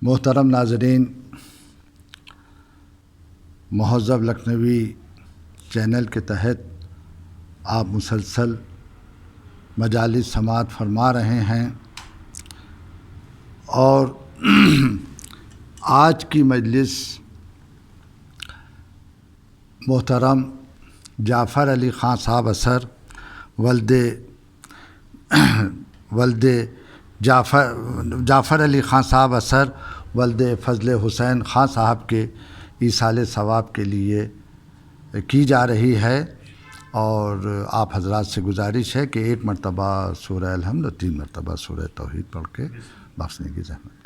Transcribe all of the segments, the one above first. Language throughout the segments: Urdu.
محترم ناظرین، مہذب لکھنوی چینل کے تحت آپ مسلسل مجالس سماعت فرما رہے ہیں، اور آج کی مجلس محترم جعفر علی خان صاحب اثر ولد جعفر علی خان صاحب اثر ولد فضل حسین خان صاحب کے ایصال ثواب کے لیے کی جا رہی ہے، اور آپ حضرات سے گزارش ہے کہ 1 مرتبہ سورہ الحمد اور 3 مرتبہ سورہ توحید پڑھ کے بخشنے کی زحمت کریں۔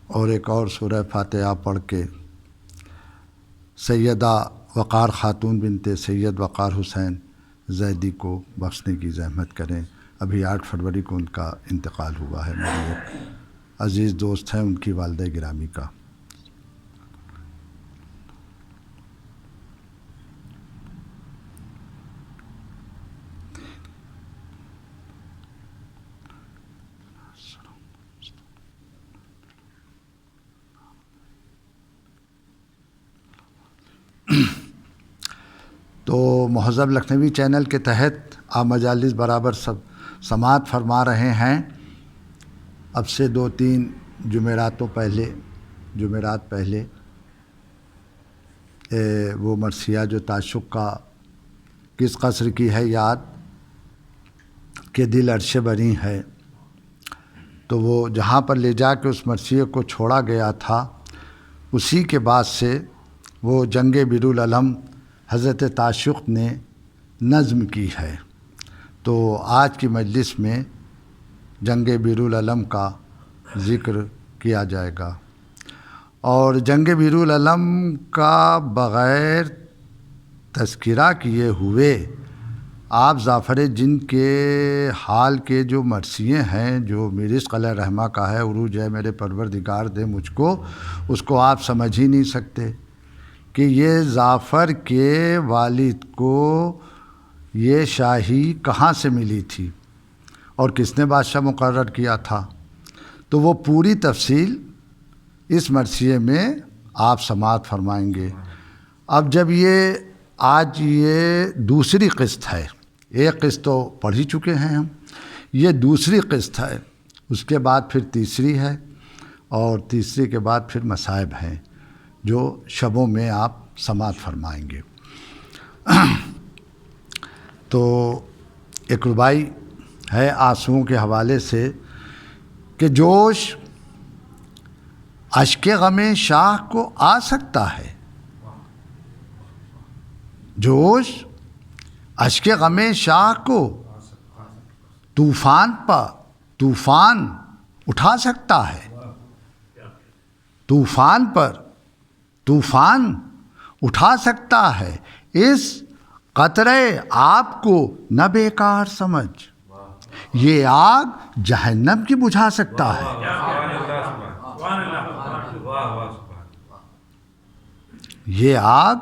اور ایک اور سورہ فاتحہ پڑھ کے سیدہ وقار خاتون بنت سید وقار حسین زیدی کو بخشنے کی زحمت کریں۔ ابھی 8 فروری کو ان کا انتقال ہوا ہے، میرے ایک عزیز دوست ہیں، ان کی والدہ گرامی کا۔ تو مہذب لکھنوی چینل کے تحت آپ مجالس برابر سماعت فرما رہے ہیں۔ اب سے 2-3 جمعرات پہلے وہ مرثیہ جو تعشق کا کس قصر کی ہے یاد کہ دل عرش بری ہے، تو وہ جہاں پر لے جا کے اس مرثیے کو چھوڑا گیا تھا، اسی کے بعد سے وہ جنگ بیرالعلم حضرت تعشق نے نظم کی ہے۔ تو آج کی مجلس میں جنگ بیرالعلم کا ذکر کیا جائے گا، اور جنگ بیرالعلم کا بغیر تذکرہ کیے ہوئے آپ ظافر جن کے حال کے جو مرثیے ہیں، جو میرث علیہ رحمہ کا ہے، عروج ہے میرے پروردگار دے مجھ کو، اس کو آپ سمجھ ہی نہیں سکتے کہ یہ ظافر کے والد کو یہ شاہی کہاں سے ملی تھی اور کس نے بادشاہ مقرر کیا تھا۔ تو وہ پوری تفصیل اس مرثیے میں آپ سماعت فرمائیں گے۔ اب جب آج یہ دوسری قسط ہے، ایک قسط تو پڑھ ہی چکے ہیں ہم، یہ دوسری قسط ہے، اس کے بعد پھر تیسری ہے، اور تیسری کے بعد پھر مصائب ہیں جو شبوں میں آپ سماعت فرمائیں گے۔ تو ایک ربائی ہے آنسوؤں کے حوالے سے کہ جوش اشک غم شاہ کو آ سکتا ہے، جوش اشک غم شاہ کو طوفان اٹھا سکتا ہے، طوفان اٹھا سکتا ہے، اس قطرے آپ کو نہ بیکار سمجھ، یہ آگ جہنم کی بجھا سکتا ہے۔ یہ آگ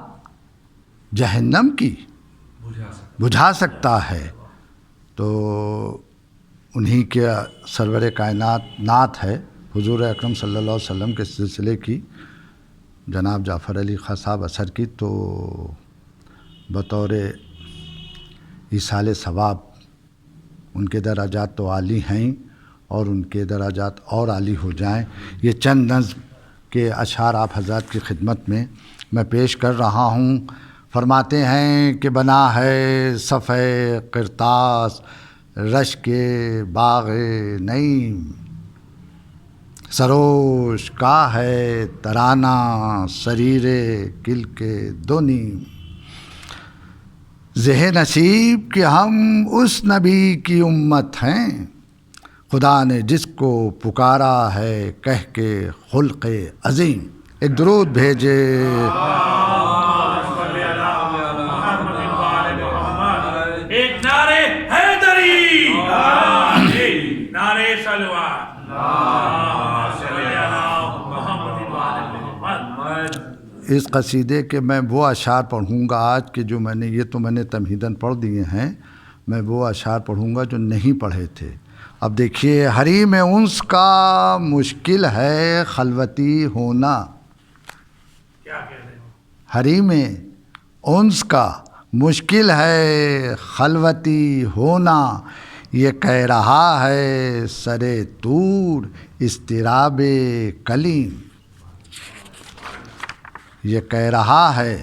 جہنم کی بجھا سکتا ہے۔ تو انہی کے سرور کائنات نعت ہے حضور اکرم صلی اللہ علیہ وسلم کے سلسلے کی، جناب جعفر علی خان صاحب اثر کی، تو بطور ایصال ثواب ان کے درجات تو عالی ہیں، اور ان کے درجات اور عالی ہو جائیں، یہ چند نظم کے اشعار آپ حضرات کی خدمت میں پیش کر رہا ہوں۔ فرماتے ہیں کہ بنا ہے صفحہ قرطاس رش کے باغ نعیم، سروش کا ہے ترانہ سریر کل کے دو نیم، زہ نصیب کہ ہم اس نبی کی امت ہیں، خدا نے جس کو پکارا ہے کہہ کے خلق عظیم۔ ایک درود بھیجے. ایک نعرے حیدری، نعرے صلوات. اس قصیدے کے میں وہ اشعار پڑھوں گا آج کے جو میں نے تمہیداً پڑھ دیے ہیں. میں وہ اشعار پڑھوں گا جو نہیں پڑھے تھے. اب دیکھیے، حریم انس کا مشکل ہے خلوتی ہونا. کیا کہہ رہے ہو؟ حریم انس کا مشکل ہے خلوتی ہونا، یہ کہہ رہا ہے سرے طور اضطراب کلیم. یہ کہہ رہا ہے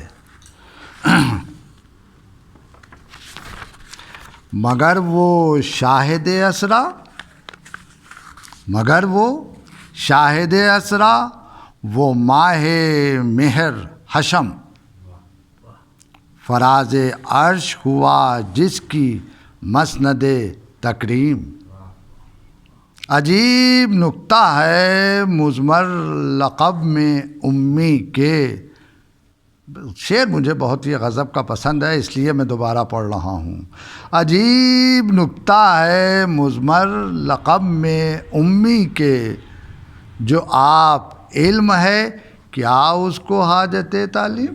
مگر وہ شاہد اسرا، مگر وہ شاہد اسرا، وہ ماہ مہر حشم، فراز عرش ہوا جس کی مسند تکریم. عجیب نکتہ ہے مضمر لقب میں امی کے. شعر مجھے بہت ہی غضب کا پسند ہے، اس لیے میں دوبارہ پڑھ رہا ہوں. عجیب نکتہ ہے مضمر لقب میں امی کے، جو آپ علم ہے کیا اس کو حاجت تعلیم.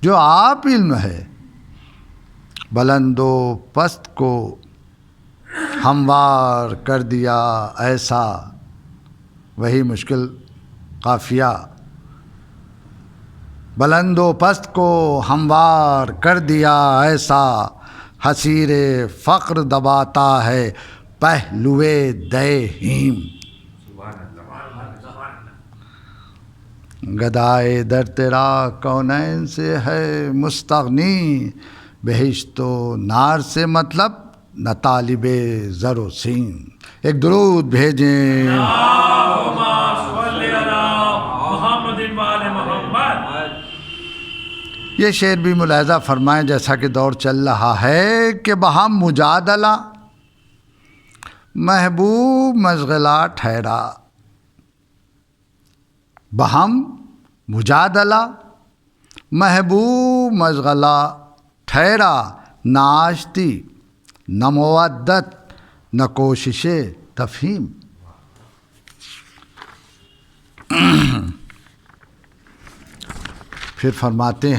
جو آپ علم ہے بلند و پست کو ہموار کر دیا ایسا. وہی مشکل قافیہ. بلند و پست کو ہموار کر دیا ایسا، حصیر فقر دباتا ہے پہلوے دہیم. گدائے در تیرا کونین سے ہے مستغنی، بہشت و نار سے مطلب نہ طالب زر و سیم. ایک درود بھیجیں. یہ شعر بھی ملاحظہ فرمائیں، جیسا کہ دور چل رہا ہے کہ بہم مجادلہ محبوب مشغلہ ٹھہرا. بہم مجادلہ محبوب مشغلہ ٹھہرا، نہ آشتی نہ مودت نہ کوشش تفہیم. پھر فرماتے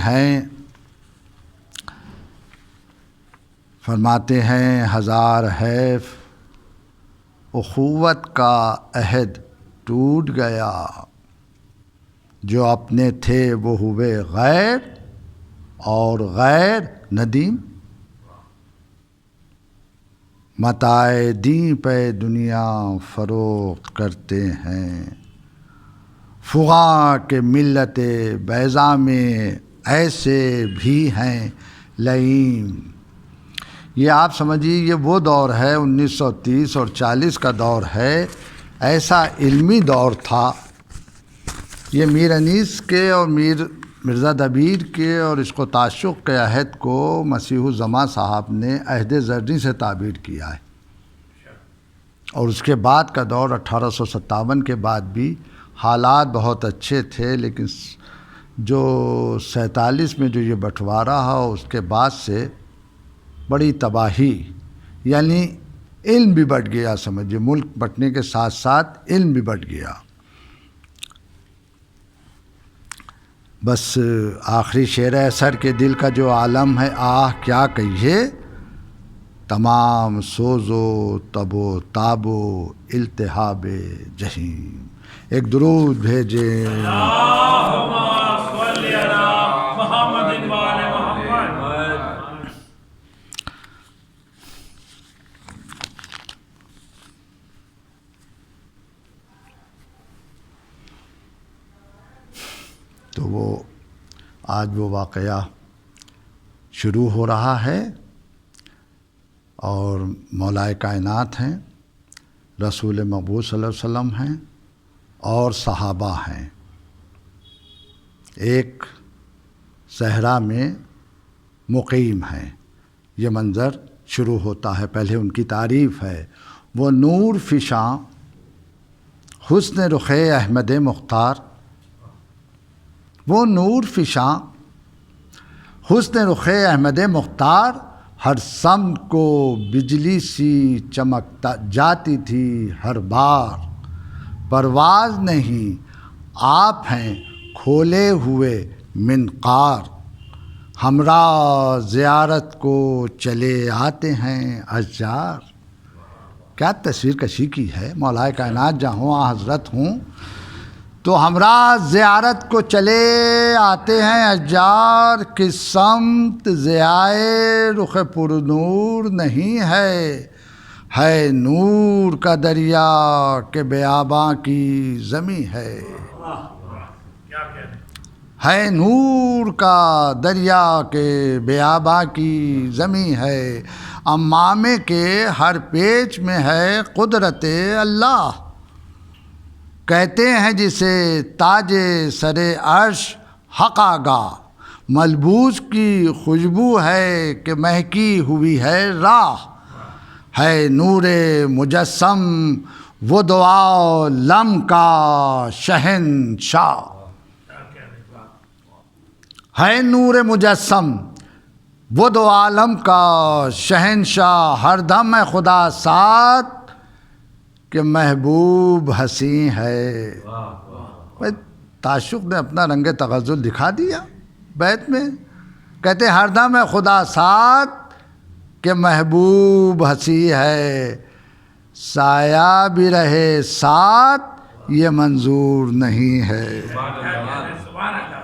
ہیں ہزار حیف اخوت کا عہد ٹوٹ گیا، جو اپنے تھے وہ ہوئے غیر اور غیر ندیم. متاع دین پہ دنیا فروخت کرتے ہیں، فغاں کے ملت بیضا میں ایسے بھی ہیں لئیم. یہ آپ سمجھیے یہ وہ دور ہے 1930 اور 40 کا دور ہے. ایسا علمی دور تھا. یہ میر انیس کے اور مرزا دبیر کے اور عشق و تعشق کے عہد کو مسیح الزماں صاحب نے عہد زرعی سے تعبیر کیا ہے. اور اس کے بعد کا دور 1857 کے بعد بھی حالات بہت اچھے تھے، لیکن جو 47 میں جو یہ بٹوارا ہے اس کے بعد سے بڑی تباہی. یعنی علم بھی بٹ گیا، سمجھیے ملک بٹنے کے ساتھ ساتھ علم بھی بٹ گیا. بس آخری شعر اثر کے دل کا جو عالم ہے، آہ کیا کہیے، تمام سوز و تب و تاب و التہاب جہیم. ایک درود بھیجیں. تو وہ آج وہ واقعہ شروع ہو رہا ہے، اور مولائے کائنات ہیں، رسول مقبول صلی اللہ علیہ وسلم ہیں اور صحابہ ہیں. ایک صحرا میں مقیم ہیں. یہ منظر شروع ہوتا ہے. پہلے ان کی تعریف ہے. وہ نور فشاں حسن رخ احمد مختار، وہ نور فشاں حسن رخ احمد مختار، ہر سمت کو بجلی سی چمکتا جاتی تھی ہر بار، پرواز نہیں آپ ہیں کھولے ہوئے منقار، ہمراہ زیارت کو چلے آتے ہیں اشجار۔ کیا تصویر کشی کی ہے، مولا کائنات جہاں حضرت ہوں تو ہمراہ زیارت کو چلے آتے ہیں اشجار، کس سمت ضیائے رخ پر نور نہیں ہے نور کا دریا کہ بیاباں کی زمیں ہے نور کا دریا کہ بیاباں کی زمیں ہے، امامے کے ہر پیچ میں ہے قدرت اللہ، کہتے ہیں جسے تاج سر عرش حق آگاہ، ملبوس کی خوشبو ہے کہ مہکی ہوئی ہے راہ، ہے نور مجسم وہ دو عالم کا شہنشاہ، ہے نور مجسم وہ دو عالم کا شہنشاہ، ہر دم ہے خدا ساتھ کہ محبوب حسین ہے۔ تعشق نے اپنا رنگ تغزل دکھا دیا بیت میں، کہتے ہر دم ہے خدا ساتھ کہ محبوب حسین ہے، سایہ بھی رہے ساتھ یہ منظور نہیں ہے۔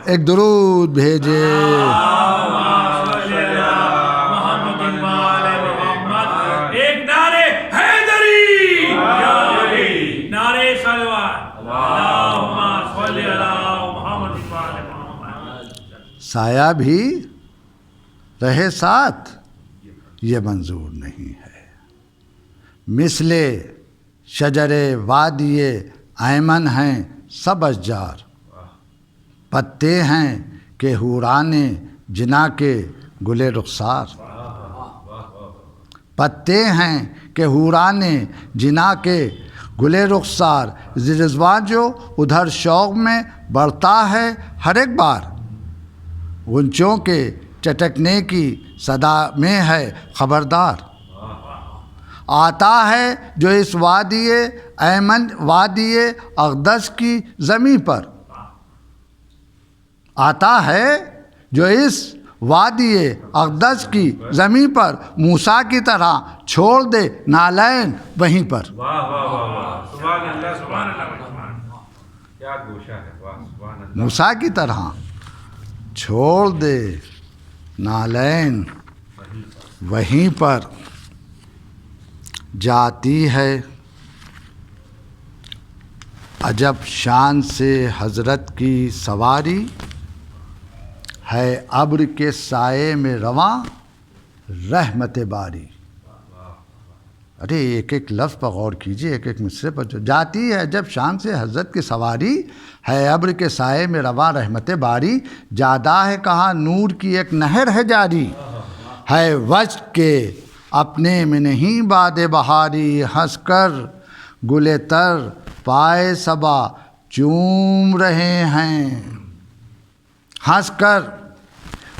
ایک درود بھیجے سایہ بھی رہے ساتھ یہ منظور نہیں ہے، مثل شجر وادی ایمن ہیں سب اشجار، پتے ہیں کہ حوران جنا کے گل رخسار، پتے ہیں کہ حوران جنا کے گل رخسار، رضوان جو ادھر شوق میں بڑھتا ہے ہر ایک بار، غنچوں کے چٹکنے کی صدا میں ہے خبردار، آتا ہے جو اس وادی ایمن وادی اقدس کی زمین پر، آتا ہے جو اس وادی اقدس کی زمین پر، موسیٰ کی طرح چھوڑ دے نالین وہیں پر۔ سبحان اللہ سبحان اللہ، کیا گوشہ ہے، سبحان اللہ، موسیٰ کی طرح چھوڑ دے نالین وہیں پر، جاتی ہے عجب شان سے حضرت کی سواری، ہے ابر کے سائے میں رواں رحمت باری۔ ارے ایک ایک لفظ پر غور کیجیے، ایک ایک مصرے پر، جو جاتی ہے جب شان سے حضرت کی سواری، ہے ابر کے سائے میں رواں رحمت باری، جادہ ہے کہاں نور کی ایک نہر ہے جاری، ہے وجد کے اپنے میں نہیں باد بہاری، ہنس کر گل تر پائے صبا چوم رہے ہیں، ہنس کر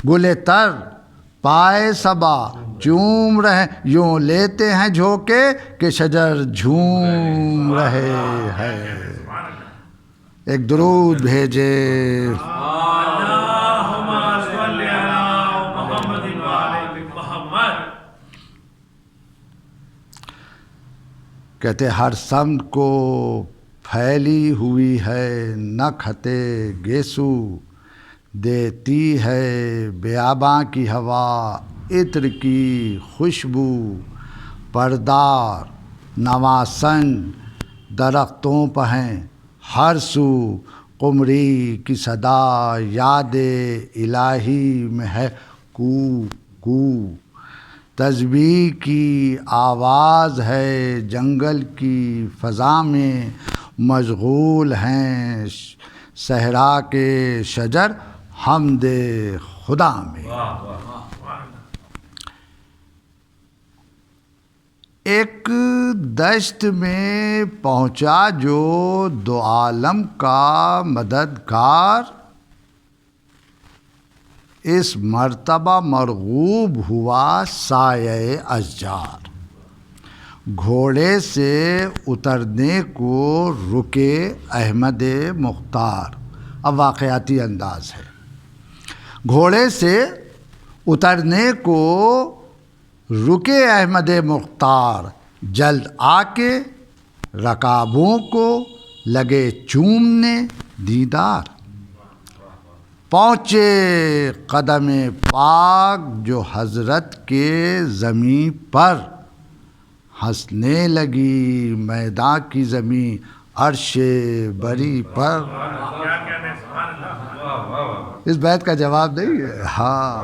گل تر پائے صبا چوم رہے، یوں لیتے ہیں جھوکے کہ شجر جھوم رہے ہیں۔ ایک درود بھیجے اللہم صلی علی محمد و آل محمد۔ کہتے ہر سمت کو پھیلی ہوئی ہے نکہت گیسو، دیتی ہے بیاباں کی ہوا عطر کی خوشبو، پردار نواسن درختوں پہ ہیں ہر سو، قمری کی صدا یاد الہی میں ہے کو کو، تسبیح کی آواز ہے جنگل کی فضا میں، مشغول ہیں صحرا کے شجر حمد خدا میں۔ ایک دشت میں پہنچا جو دو عالم کا مددگار، اس مرتبہ مرغوب ہوا سایہ اشجار، گھوڑے سے اترنے کو رکے احمد مختار۔ اب واقعاتی انداز ہے۔ گھوڑے سے اترنے کو رکے احمد مختار، جلد آ کے رکابوں کو لگے چومنے دیدار۔ پہنچے قدم پاک جو حضرت کے زمیں پر، ہنسنے لگی میدان کی زمین عرش بری پر۔ اس بیت کا جواب نہیں ہے؟ ہاں،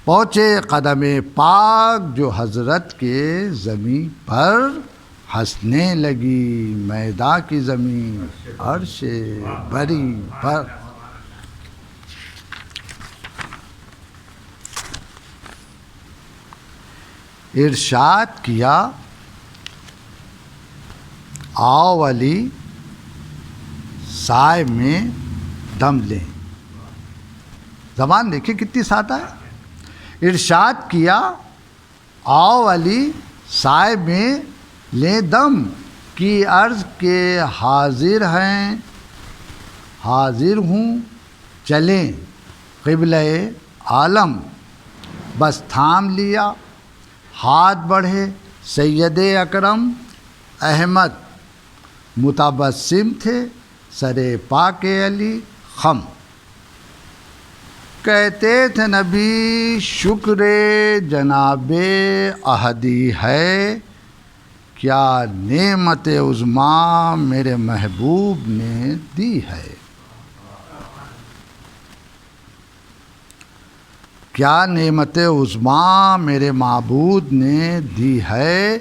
پہنچے قدم پاک جو حضرت کے زمیں پر، ہنسنے لگی میدان کی زمین عرش بری پر۔ ارشاد کیا آؤ علی سائے میں دم لیں۔ زبان دیکھیں کتنی سادہ ہے۔ ارشاد کیا آؤ علی سائے میں لیں دم، کی عرض کے حاضر ہیں حاضر ہوں چلیں قبلہ عالم۔ بس تھام لیا ہاتھ بڑھے سید اکرم، احمد متبسم تھے سر پاک علی خم۔ کہتے تھے نبی شکر جناب احدی ہے، کیا نعمت عظمیٰ میرے محبوب نے دی ہے۔ کیا نعمت عظمیٰ میرے معبود نے دی ہے،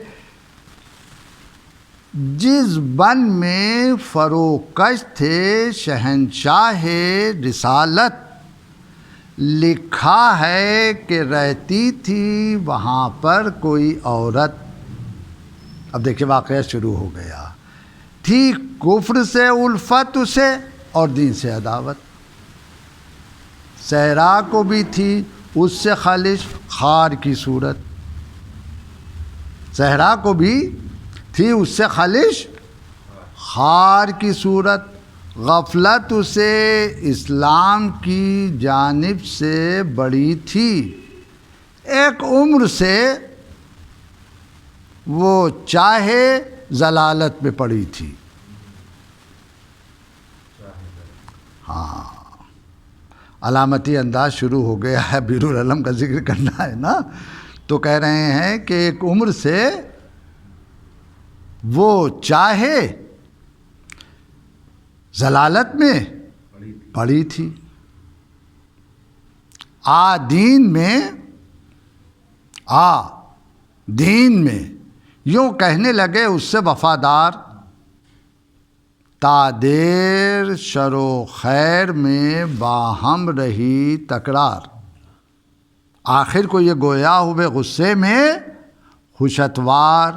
جس بن میں فروکش تھے شہنشاہ رسالت، لکھا ہے کہ رہتی تھی وہاں پر کوئی عورت۔ اب دیکھیں واقعہ شروع ہو گیا۔ تھی کفر سے الفت اسے اور دین سے عداوت، صحرا کو بھی تھی اس سے خالص خار کی صورت، صحرا کو بھی تھی اس سے خالص خار کی صورت، غفلت اسے اسلام کی جانب سے بڑی تھی، ایک عمر سے وہ چاہے ضلالت میں پڑی تھی۔ ہاں، علامتی انداز شروع ہو گیا ہے، بیر العلم کا ذکر کرنا ہے نا، تو کہہ رہے ہیں کہ ایک عمر سے وہ چاہے ضلالت میں پڑی تھی، دین میں یوں کہنے لگے اس سے وفادار، تا دیر شر و خیر میں باہم رہی تکرار۔ آخر کو یہ گویا ہوئے غصے میں خوش اتوار،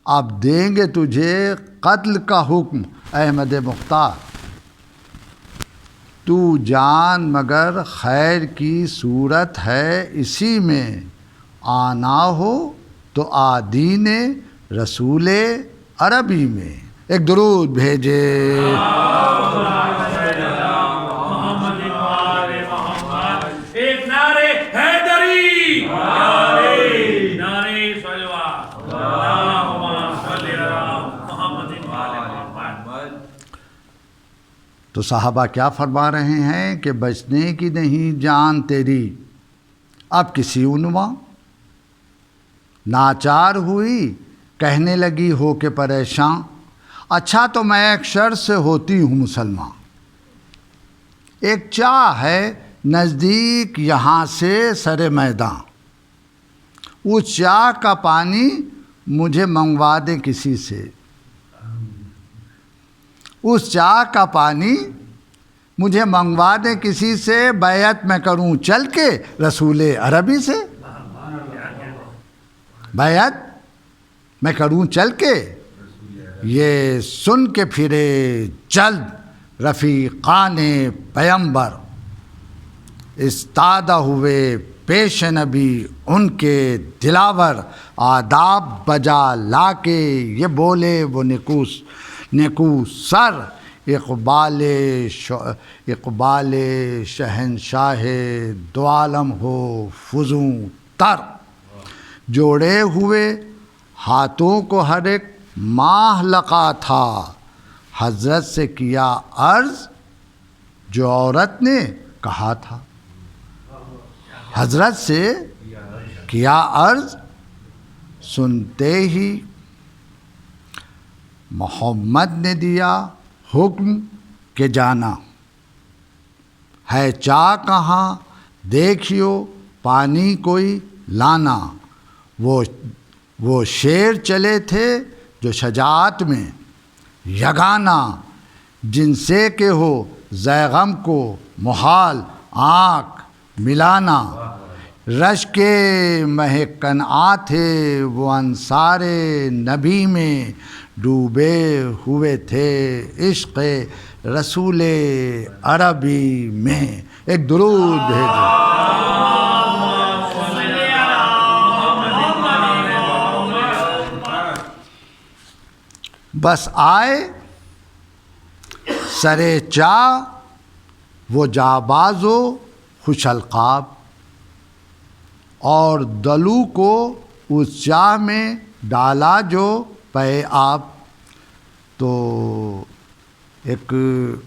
اب دیں گے تجھے قتل کا حکم احمد مختار، تو جان مگر خیر کی صورت ہے اسی میں، آنا ہو تو آدین رسول عربی میں۔ ایک درود بھیجے۔ ایک نعرے حیدری، نعرے صلوات، اللہم صلی علی محمد محمد۔ تو صحابہ کیا فرما رہے ہیں کہ بچنے کی نہیں جان تیری اب کسی عنواں، ناچار ہوئی کہنے لگی ہو کے پریشان، اچھا تو میں ایک شر سے ہوتی ہوں مسلمان، ایک چاہ ہے نزدیک یہاں سے سر میدان، اس چاہ کا پانی مجھے منگوا دے کسی سے، اس چاہ کا پانی مجھے منگوا دے کسی سے، بیعت میں کروں چل کے رسول عربی سے۔ بیعت میں کروں چل کے، یہ سن کے پھرے جلد رفیقان پیمبر، استادہ ہوئے پیش نبی ان کے دلاور، آداب بجا لا کے یہ بولے وہ نیکو سر، اقبال شہنشاہ دو عالم ہو فزوں تر، جوڑے ہوئے ہاتھوں کو ہر ایک ماہ لقا تھا، حضرت سے کیا عرض جو عورت نے کہا تھا، حضرت سے کیا عرض سنتے ہی محمد نے دیا حکم کہ جانا ہے چاہ کہاں دیکھیو پانی کوئی لانا، وہ شیر چلے تھے جو شجاعت میں یگانہ، جن سے کہ ہو زیغم کو محال آنکھ ملانا، رش کے مہکنآ تھے وہ انصار نبی میں، ڈوبے ہوئے تھے عشق رسول عربی میں۔ ایک درود بھیجو۔ بس آئے سرے چاہ وہ جاباز و خوش القاب، اور دلو کو اس چاہ میں ڈالا جو پے آب۔ تو ایک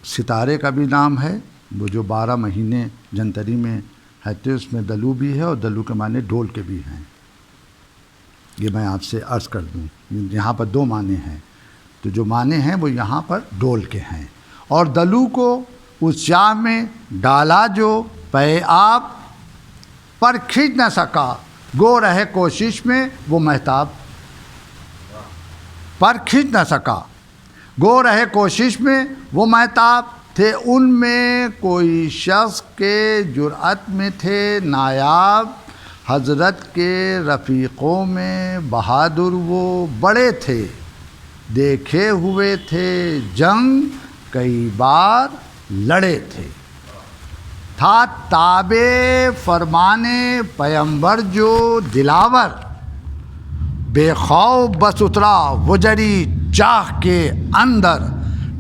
ستارے کا بھی نام ہے، وہ جو 12 مہینے جنتری میں رہتے، اس میں دلو بھی ہے، اور دلو کے معنی ڈول کے بھی ہیں۔ یہ میں آپ سے عرض کر دوں، یہاں پر 2 معنی ہیں، تو جو معنی ہیں وہ یہاں پر ڈول کے ہیں۔ اور دلو کو اس چاہ میں ڈالا جو پے آب، پر کھینچ نہ سکا گو رہے کوشش میں وہ مہتاب، پر کھینچ نہ سکا گو رہے کوشش میں وہ مہتاب، تھے ان میں کوئی شخص کے جرأت میں تھے نایاب، حضرت کے رفیقوں میں بہادر وہ بڑے تھے، دیکھے ہوئے تھے جنگ کئی بار لڑے تھے، تھا تابع فرمانے پیمبر جو دلاور، بے خوف بس اترا وہ جری چاہ کے اندر،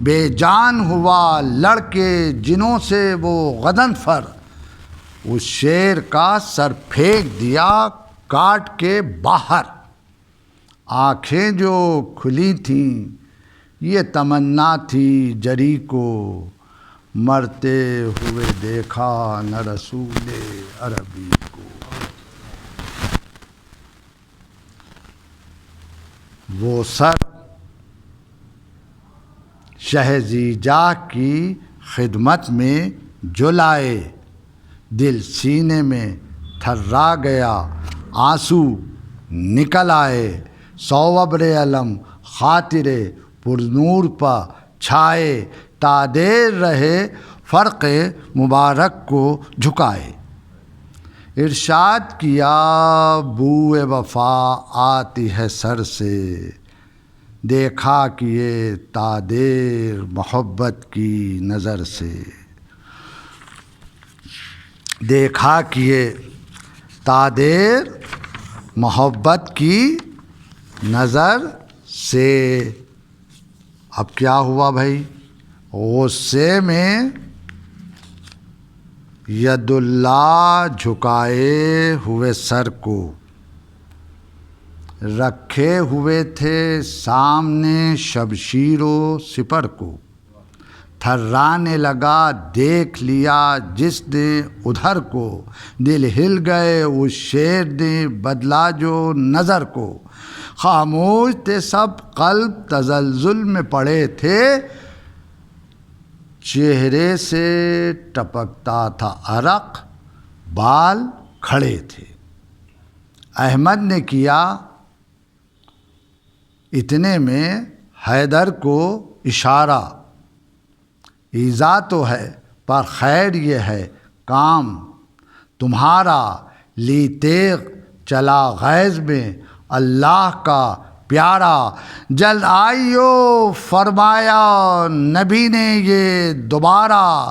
بے جان ہوا لڑ کے جنوں سے وہ غضنفر، اس شیر کا سر پھینک دیا کاٹ کے باہر، آنکھیں جو کھلی تھیں یہ تمنا تھی جری کو، مرتے ہوئے دیکھا نہ رسول عربی کو۔ وہ سر شہ زیجا کی خدمت میں جو لائے، دل سینے میں تھرا گیا آنسو نکل آئے، سو ابر علم خاطر پرنور پا چھائے، تا دیر رہے فرق مبارک کو جھکائے، ارشاد کیا بوئے وفا آتی ہے سر سے، دیکھا کیے تا دیر محبت کی نظر سے، دیکھا کیے تا دیر محبت کی نظر سے۔ اب کیا ہوا بھائی؟ غصے میں ید اللہ جھکائے ہوئے سر کو، رکھے ہوئے تھے سامنے شمشیر و سپر کو، تھرانے لگا دیکھ لیا جس نے ادھر کو، دل ہل گئے اس شیر نے بدلا جو نظر کو، خاموش تھے سب قلب تزلزل میں پڑے تھے، چہرے سے ٹپکتا تھا عرق بال کھڑے تھے، احمد نے کیا اتنے میں حیدر کو اشارہ، ایذا تو ہے پر خیر یہ ہے کام تمہارا، لی تیغ چلا غیظ میں اللہ کا پیارا، جلد آئیو فرمایا نبی نے یہ دوبارہ،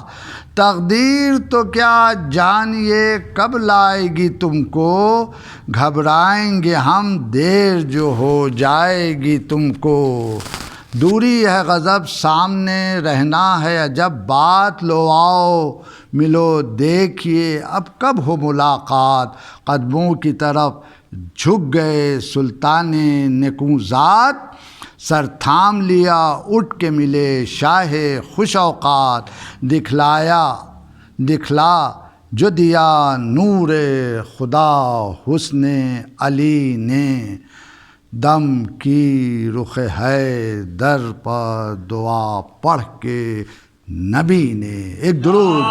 تقدیر تو کیا جانیے کب لائے گی تم کو، گھبرائیں گے ہم دیر جو ہو جائے گی تم کو، دوری ہے غضب سامنے رہنا ہے عجب بات، لو آؤ ملو دیکھیے اب کب ہو ملاقات، قدموں کی طرف جھک گئے سلطان نکو ذات، سر تھام لیا اٹھ کے ملے شاہ خوش اوقات، دکھلا جو دیا نور خدا حسن علی نے، دم کی رخ ہے در پر دعا پڑھ کے نبی نے، ایک درود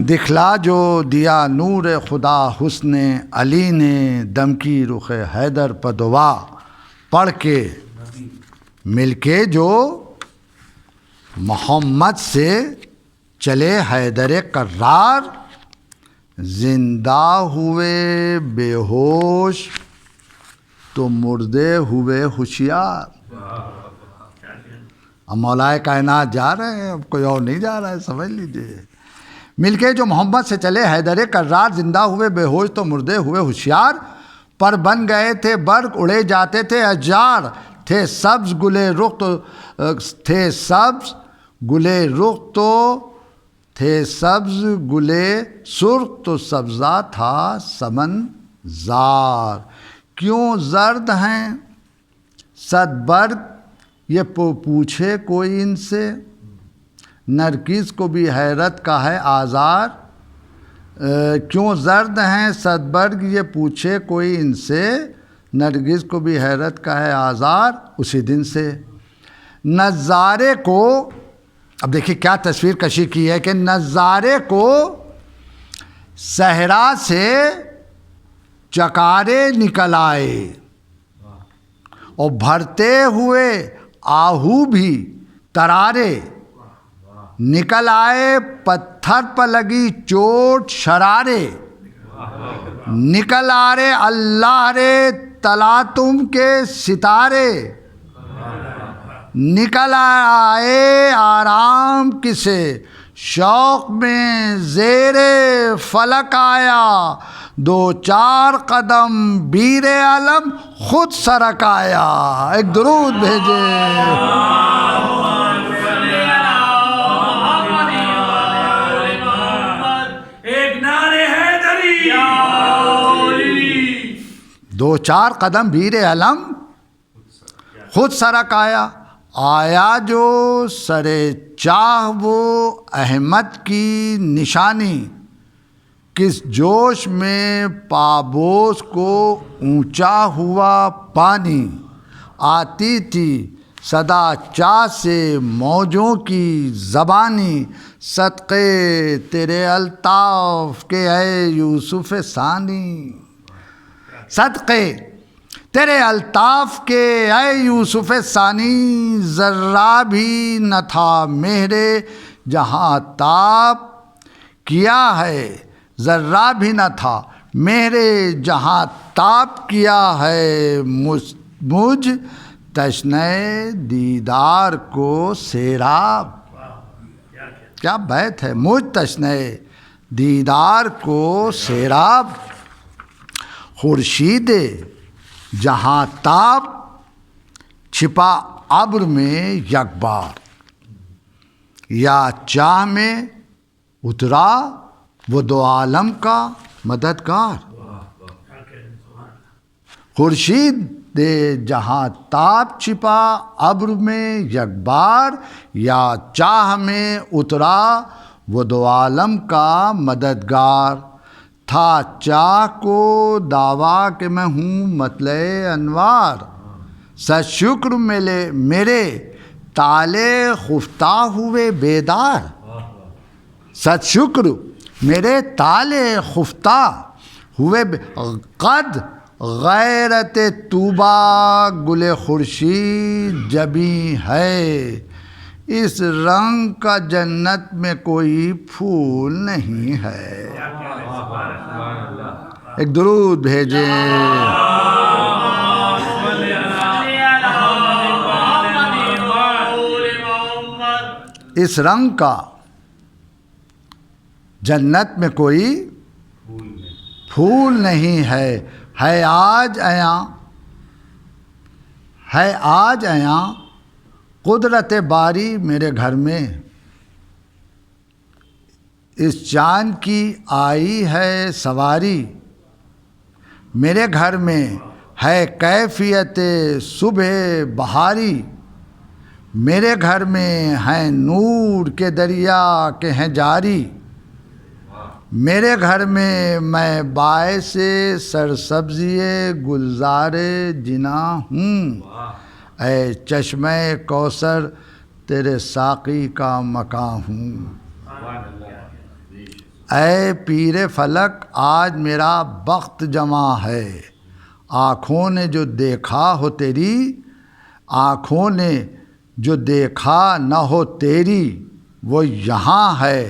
دکھلا جو دیا نور خدا حسن علی نے، دم کی رخ حیدر پر دعا پڑھ کے، مل کے جو محمد سے چلے حیدر کرار، زندہ ہوئے بے ہوش تو مردے ہوئے ہوشیار۔ اب مولا کائنات جا رہے ہیں، اب کوئی اور نہیں جا رہا ہے، سمجھ لیجئے۔ مل کے جو محمد سے چلے حیدر کرار، زندہ ہوئے بے ہوش تو مردے ہوئے ہوشیار، پر بن گئے تھے برق اڑے جاتے تھے اشجار، تھے سبز گلے رخ تو تھے سبز گلے سرخ تو سبزہ تھا سمن زار، کیوں زرد ہیں صد برگ یہ پوچھے کوئی ان سے، نرگس کو بھی حیرت کا ہے آزار، کیوں زرد ہیں صد برگ یہ پوچھے کوئی ان سے، نرگس کو بھی حیرت کا ہے آزار، اسی دن سے نظارے کو، اب دیکھیے کیا تصویر کشی کی ہے کہ نظارے کو صحرا سے چکارے نکل آئے، اور بھرتے ہوئے آہو بھی ترارے، نکل آئے پتھر پر لگی چوٹ شرارے، نکل آ رے اللہ رے تلاتم کے ستارے، نکل آئے آرام کسے شوق میں زیر فلک آیا، دو چار قدم بیر علم خود سرک آیا، ایک درود بھیجے۔ دو چار قدم بیر علم خود سرک آیا، آیا جو سرے چاہ وہ احمد کی نشانی، کس جوش میں پابوس کو اونچا ہوا پانی، آتی تھی صدا چاہ سے موجوں کی زبانی، صدقے تیرے الطاف کے اے یوسف ثانی، صدقے تیرے الطاف کے اے یوسف ثانی، ذرہ بھی نہ تھا مہر جہاں تاب کیا ہے، ذرہ بھی نہ تھا مہر جہاں تاب کیا ہے، مجھ تشنہ دیدار کو سیراب، کیا بیت ہے، مجھ تشنہ دیدار کو سیراب، خورشید جہاں تاب چھپا ابر میں یک بار، یا چاہ میں اترا وہ دو عالم کا مددگار، خورشید جہاں تاب چھپا ابر میں یک بار، یا چاہ میں اترا وہ دو عالم کا مددگار، تھا چاہ کو دعویٰ کہ میں ہوں مطلع انوار، سچ شکر میرے تالے خفتہ ہوئے بیدار، سچ شکر میرے تالے خفتہ ہوئے قد غیرت طوبیٰ گل خورشید جبیں ہے، اس رنگ کا جنت میں کوئی پھول نہیں ہے. ایک درود بھیجیں. اس رنگ کا جنت میں کوئی پھول نہیں ہے. ہے آج ایاں قدرت باری میرے گھر میں. اس چاند کی آئی ہے سواری میرے گھر میں. ہے کیفیت صبح بہاری میرے گھر میں. ہیں نور کے دریا کے ہیں جاری میرے گھر میں باعث سرسبزی گلزار جنا ہوں. اے چشمہ کوثر تیرے ساقی کا مقام ہوں. اے پیر فلک آج میرا بخت جمع ہے. آنکھوں نے جو دیکھا ہو تیری آنکھوں نے جو دیکھا نہ ہو تیری وہ یہاں ہے.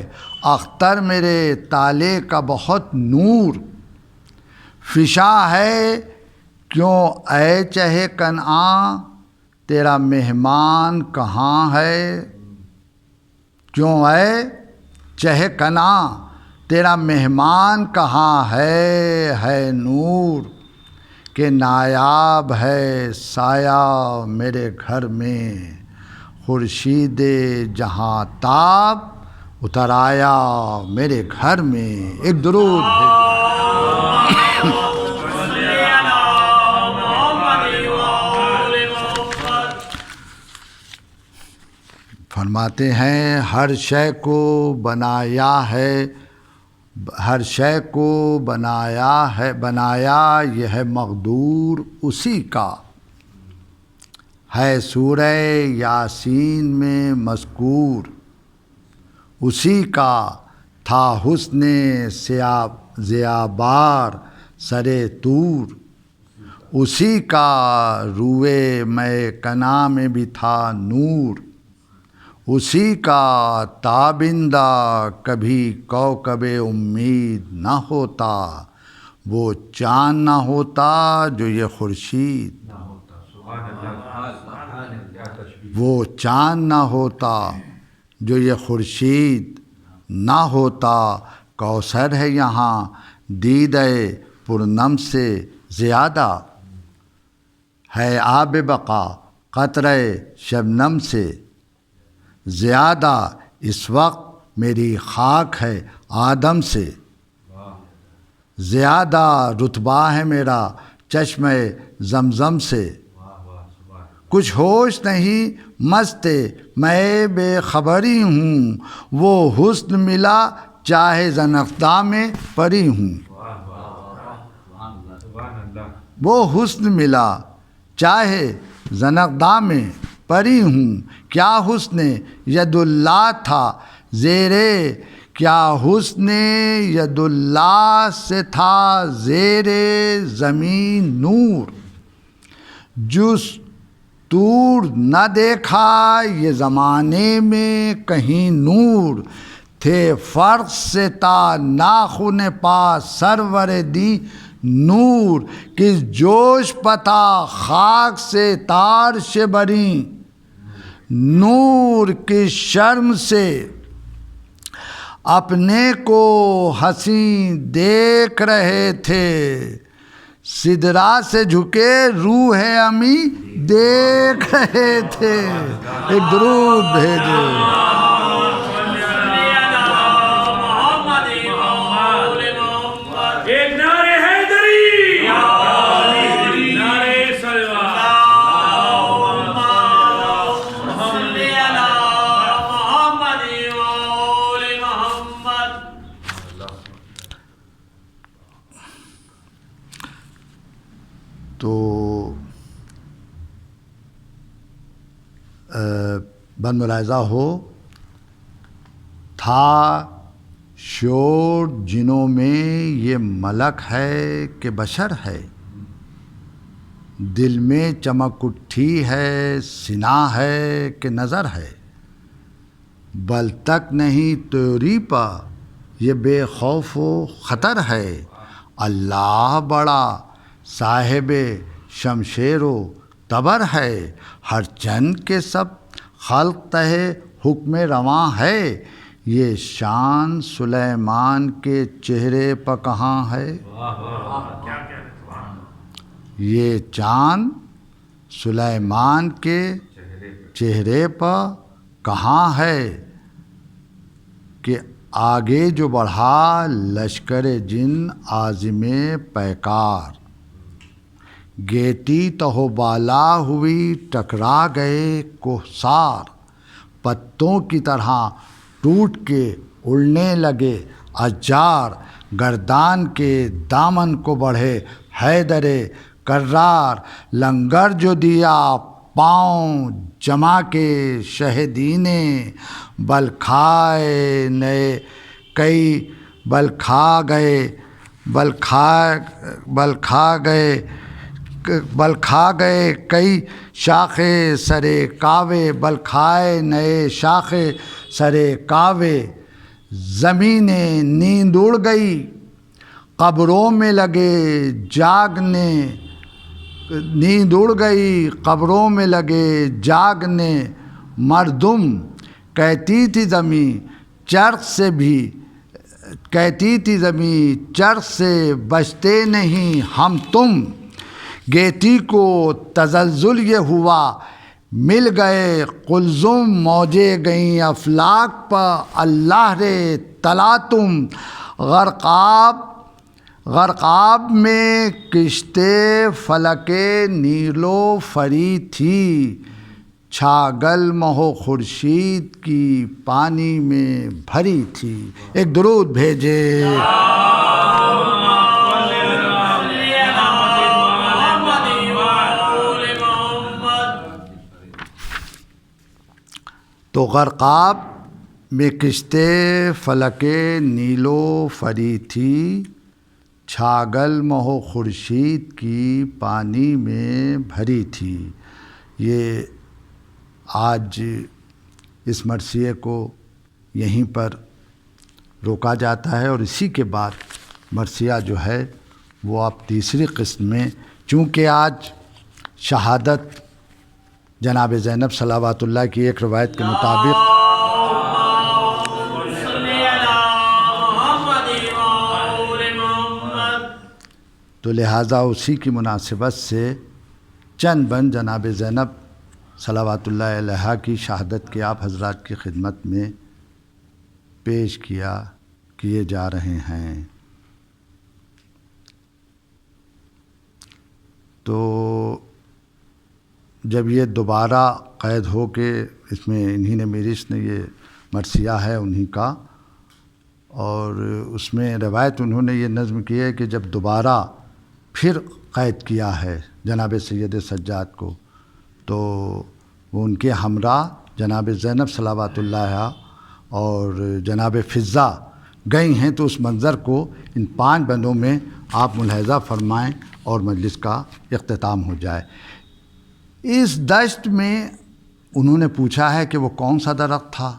اختر میرے تالے کا بہت نور فشاں ہے. کیوں اے چہے کنعاں تیرا مہمان کہاں ہے. کیوں اے چہے کنعاں تیرا مہمان کہاں ہے. ہے نور کہ نایاب ہے سایہ میرے گھر میں. خورشید جہاں تاب اتر آیا میرے گھر میں. ایک درود فرماتے ہیں ہر شے کو بنایا ہے. ہر شے کو بنایا یہ ہے مقدور اسی کا. ہے سورہ یاسین میں مذکور اسی کا. تھا حسن ضیابار سرے طور اسی کا. روئے میں کنا میں بھی تھا نور اسی کا. تابندہ کبھی کوکب امید نہ ہوتا وہ چاند نہ ہوتا جو یہ خورشید. وہ چاند نہ ہوتا جو یہ خورشید نہ ہوتا. کوثر ہے یہاں دیدہ پرنم سے زیادہ. ہے آب بقا قطرہ شبنم سے زیادہ. اس وقت میری خاک ہے آدم سے زیادہ. رتبہ ہے میرا چشمہ زمزم سے. کچھ ہوش نہیں مست میں بے خبری ہوں. وہ حسن ملا چاہے زنخداں میں پری ہوں. وہ حسن ملا چاہے زنخداں میں پری ہوں. کیا حسن ید اللہ تھا زیرے کیا حسن ید اللہ سے تھا زیرے زمین نور. جس دور نہ دیکھا یہ زمانے میں کہیں نور. تھے فرق سے تا ناخن پا سرور دی نور. کس جوش پتا خاک سے تارش بری نور. کس شرم سے اپنے کو حسین دیکھ رہے تھے. سدرا سے جھکے روح امی دیکھ رہے تھے. ایک درود بھیجے. تو بن ملاحظہ ہو تھا شور جنوں میں یہ ملک ہے کہ بشر ہے. دل میں چمک اٹھی ہے سنا ہے کہ نظر ہے. بل تک نہیں تیری پا یہ بے خوف و خطر ہے، اللہ بڑا صاحب شمشیر و تبر ہے، ہر چند کے سب خلق تہ حکم رواں ہے، یہ شان سلیمان کے چہرے پہ کہاں ہے، یہ چاند سلیمان کے چہرے پہ کہاں ہے، کہ آگے جو بڑھا لشکر جن عازم پیکار، گیتی تہو بالا ہوئی ٹکرا گئے کوہسار، پتوں کی طرح ٹوٹ کے اڑنے لگے اشجار، گردان کے دامن کو بڑھے حیدر کرار، لنگر جو دیا پاؤں جما کے شہیدی نے، بل کھائے نئے کئی بل کھا گئے کئی شاخے سرے کاوے، بل کھائے نئے شاخے سرے کاوے، زمینیں نیند اڑ گئی قبروں میں لگے جاگنے، نیند اڑ گئی قبروں میں لگے جاگنے، مردم کہتی تھی زمیں چرخ سے بھی، کہتی تھی زمیں چرخ سے بچتے نہیں ہم تم، گیتی کو تزلزل یہ ہوا مل گئے قلزم، موجیں گئیں افلاک پہ اللہ رے تلا تم، غرقاب میں کشتے فلک نیلو فری تھی، چھاگل مہو خورشید کی پانی میں بھری تھی۔ ایک درود بھیجے۔ تو غرقاب میں کشتے فلک نیلو فری تھی، چھاگل مہو خورشید کی پانی میں بھری تھی۔ یہ آج اس مرثیے کو یہیں پر روکا جاتا ہے، اور اسی کے بعد مرثیہ جو ہے وہ اب تیسری قسم میں، چونکہ آج شہادت جناب زینب صلوات اللہ کی ایک روایت کے مطابق تو لہٰذا اسی کی مناسبت سے چند بند جناب زینب صلوات اللہ علیہا کی شہادت کے آپ حضرات کی خدمت میں پیش کیے جا رہے ہیں۔ تو جب یہ دوبارہ قید ہو کے اس میں انہی نے میرث نے یہ مرثیہ ہے انہی کا، اور اس میں روایت انہوں نے یہ نظم کی ہے کہ جب دوبارہ پھر قید کیا ہے جناب سید سجاد کو، تو وہ ان کے ہمراہ جناب زینب صلوات اللہ اور جناب فضہ گئی ہیں، تو اس منظر کو ان 5 بندوں میں آپ ملاحظہ فرمائیں اور مجلس کا اختتام ہو جائے۔ اس دشت میں انہوں نے پوچھا ہے کہ وہ کون سا درخت تھا،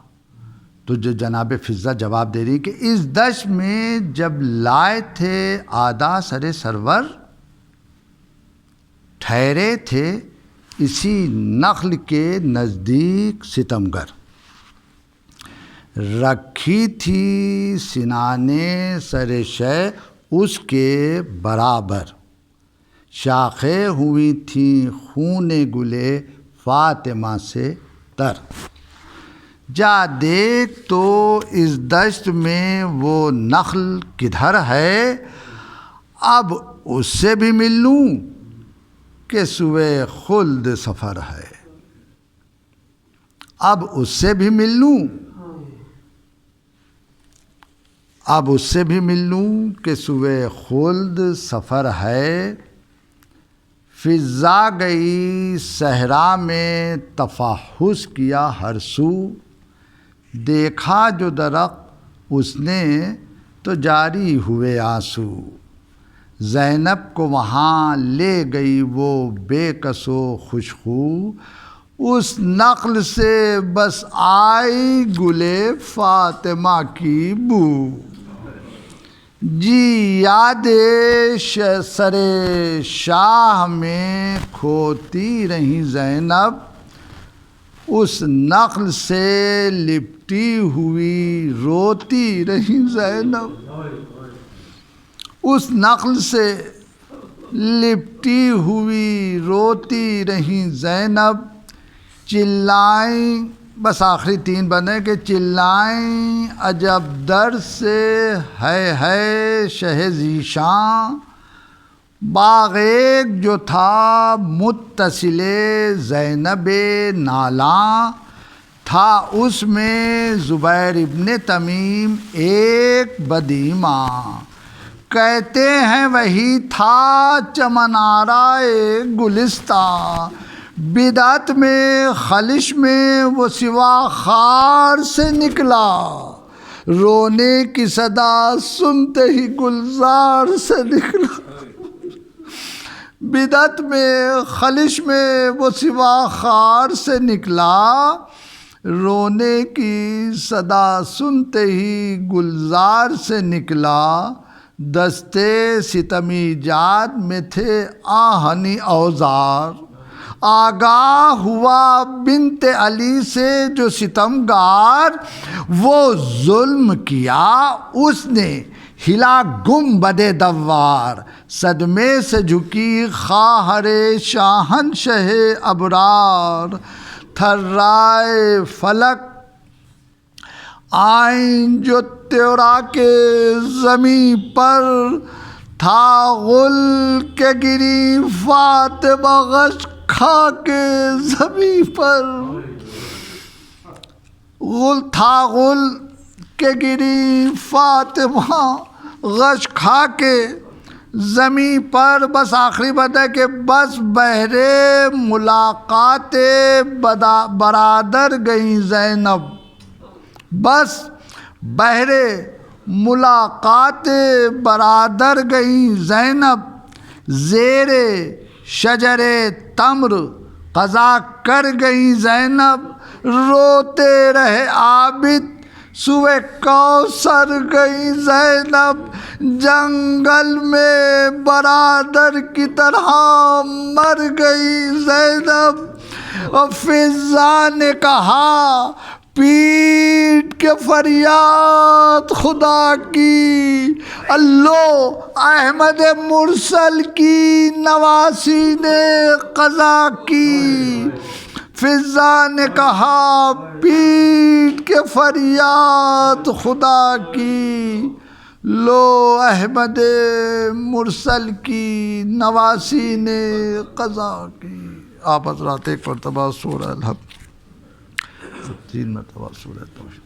تو جو جناب فضہ جواب دے رہی کہ اس دشت میں جب لائے تھے آدھا سر سرور، ٹھہرے تھے اسی نخل کے نزدیک ستمگر، رکھی تھی سنانے سر شے اس کے برابر، شاخیں ہوئی تھیں خون گلے فاطمہ سے تر، جا دیکھ تو اس دشت میں وہ نخل کدھر ہے، اب اس سے بھی مل لوں کہ سوئے خلد سفر ہے، اب اس سے بھی مل لوں، اب اس سے بھی مل لوں کہ سوئے خلد سفر ہے، فضا گئی صحرا میں تفحص کیا ہر سو، دیکھا جو درخت اس نے تو جاری ہوئے آنسو، زینب کو وہاں لے گئی وہ بے کس و خوشخو، اس نخل سے بس آئی گلے فاطمہ کی بو، جی یاد سر شاہ میں کھوتی رہی زینب، اس نخل سے لپٹی ہوئی روتی رہی زینب، اس نخل سے لپٹی ہوئی روتی رہی زینب، چلائیں بس آخری 3 بنے کہ چلائیں عجب در سے ہے شہ ذیشاں، باغ ایک جو تھا متصل زینب نالاں، تھا اس میں زبیر ابن تمیم ایک بدیماں، کہتے ہیں وہی تھا چمن آرائے گلستاں، بدعت میں خلش میں وہ سوا خار سے نکلا، رونے کی صدا سنتے ہی گلزار سے نکلا، بدعت میں خلش میں وہ سوا خار سے نکلا، رونے کی صدا سنتے ہی گلزار سے نکلا، دستے ستم ایجاد میں تھے آہنی اوزار، آگاہ ہوا بنت علی سے جو ستمگار، وہ ظلم کیا اس نے ہلا گنبد دوار، صدمے سے جھکی خواہر شاہنشہ ابرار، تھرائے فلک آئین جو تیورا کے زمیں پر، تھا غل کے گری فاطمہ غش کھا کے زمیں پر، غل کے گری فاطمہ غش کھا کے زمیں پر، بس آخری بات ہے کہ بس بہرے ملاقات برادر گئی زینب، بس بہرے ملاقات برادر گئی زینب، زیر شجر تمر قضا کر گئی زینب، روتے رہے عابد سوئے کوثر گئی زینب، جنگل میں برادر کی طرح مر گئی زینب، اور فضا نے کہا پیٹ کے فریاد خدا کی، اللہ احمد مرسل کی نواسی نے قضا کی، فضا نے کہا پیٹ کے فریاد خدا کی، لو احمد مرسل کی نواسی نے قضا کی۔ آپ حضرات ایک مرتبہ سورہ الحب 3 مرتبہ سورہ توحید